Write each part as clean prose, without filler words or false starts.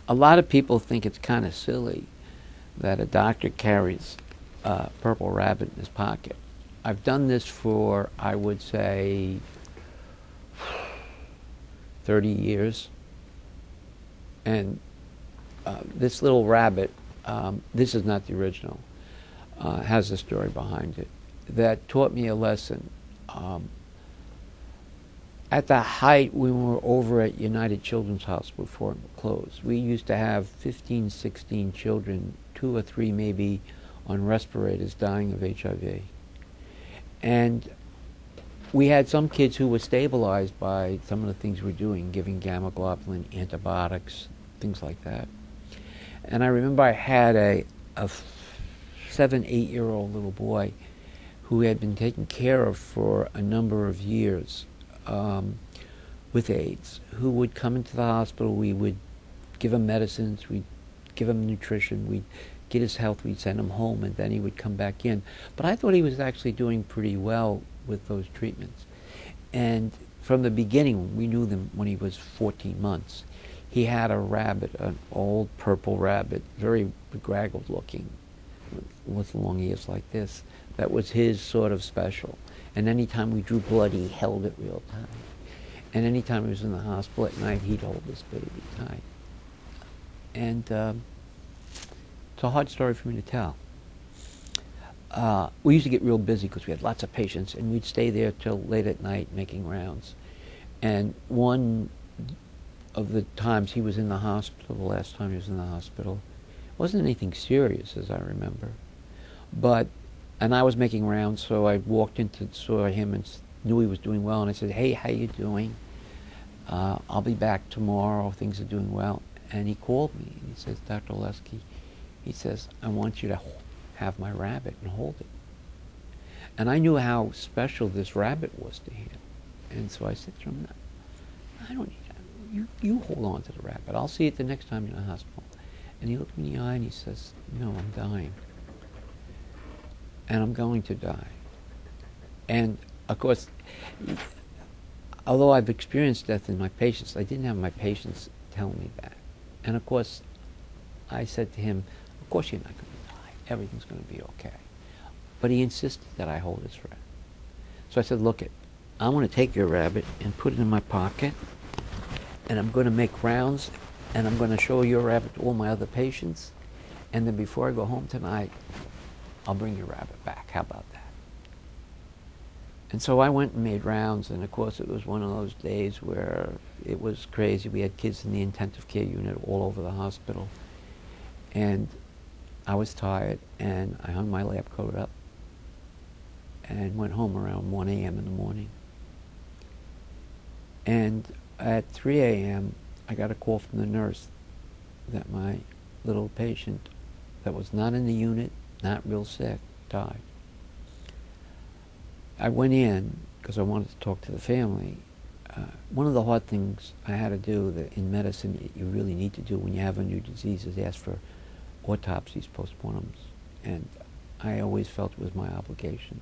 A lot of people think it's kind of silly that a doctor carries a purple rabbit in his pocket. I've done this for, I would say, 30 years. And this little rabbit, this is not the original, has a story behind it that taught me a lesson. At the height when we were over at United Children's Hospital before it closed, we used to have 15, 16 children, 2 or 3 maybe, on respirators dying of HIV. And we had some kids who were stabilized by some of the things we're doing, giving gamma globulin, antibiotics, things like that. And I remember I had a 7, 8-year-old little boy who had been taken care of for a number of years with AIDS, who would come into the hospital. We would give him medicines, we'd give him nutrition, we'd get his health, we'd send him home, and then he would come back in. But I thought he was actually doing pretty well with those treatments. And from the beginning, we knew them when he was 14 months. He had a rabbit, an old purple rabbit, very bedraggled looking, with long ears like this. That was his sort of special. And anytime we drew blood, he held it real tight. And anytime he was in the hospital at night, he'd hold this baby tight. And it's a hard story for me to tell. We used to get real busy because we had lots of patients, and we'd stay there till late at night making rounds. And one of the times he was in the hospital, the last time he was in the hospital, it wasn't anything serious, as I remember. And I was making rounds, so I walked into, saw him, and knew he was doing well, and I said, "Hey, how you doing? I'll be back tomorrow. Things are doing well." And he called me, and he says, "Dr. Oleske," he says, "I want you to have my rabbit and hold it." And I knew how special this rabbit was to him. And so I said to him, "I don't need that. You hold on to the rabbit. I'll see it the next time you're in the hospital." And he looked me in the eye and he says, "No, I'm dying. And I'm going to die." And of course, although I've experienced death in my patients, I didn't have my patients tell me that. And of course, I said to him, "Of course you're not going to die. Everything's going to be okay." But he insisted that I hold his rabbit. So I said, "Look, I'm going to take your rabbit and put it in my pocket, and I'm going to make rounds, and I'm going to show your rabbit to all my other patients, and then before I go home tonight, I'll bring your rabbit back. How about that?" And so I went and made rounds, and of course it was one of those days where it was crazy. We had kids in the intensive care unit all over the hospital, and I was tired, and I hung my lab coat up and went home around 1 a.m. in the morning. And at 3 a.m., I got a call from the nurse that my little patient that was not in the unit, not real sick, died. I went in because I wanted to talk to the family. One of the hard things I had to do that in medicine you really need to do when you have a new disease is ask for autopsies, postmortems. And I always felt it was my obligation.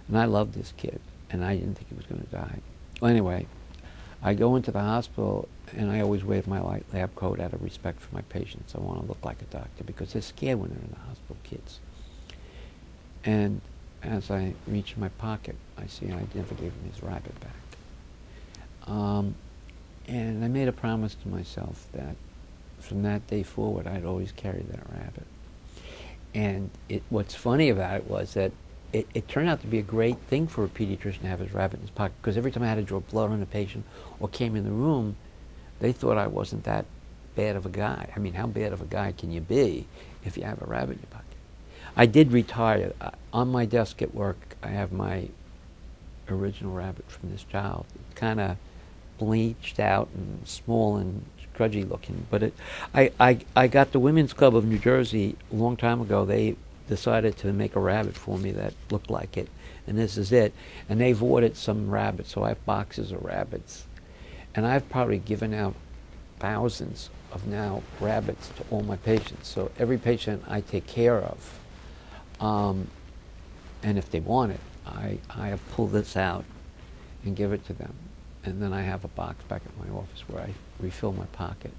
And I loved this kid, and I didn't think he was going to die. Well, anyway, I go into the hospital, and I always wave my lab coat out of respect for my patients. I want to look like a doctor because they're scared when they're in the hospital, kids. And as I reach my pocket, I see I never gave him his rabbit back. And I made a promise to myself that from that day forward, I'd always carry that rabbit. And what's funny about it was that it turned out to be a great thing for a pediatrician to have his rabbit in his pocket, because every time I had to draw blood on a patient or came in the room, they thought I wasn't that bad of a guy. I mean, how bad of a guy can you be if you have a rabbit in your pocket? I did retire. On my desk at work, I have my original rabbit from this child. It's kind of bleached out and small and grudgy looking. But I got the Women's Club of New Jersey a long time ago. They decided to make a rabbit for me that looked like it, and this is it. And they've ordered some rabbits, so I have boxes of rabbits. And I've probably given out thousands of now rabbits to all my patients. So every patient I take care of, and if they want it, I have pulled this out and give it to them. And then I have a box back at my office where I refill my pocket.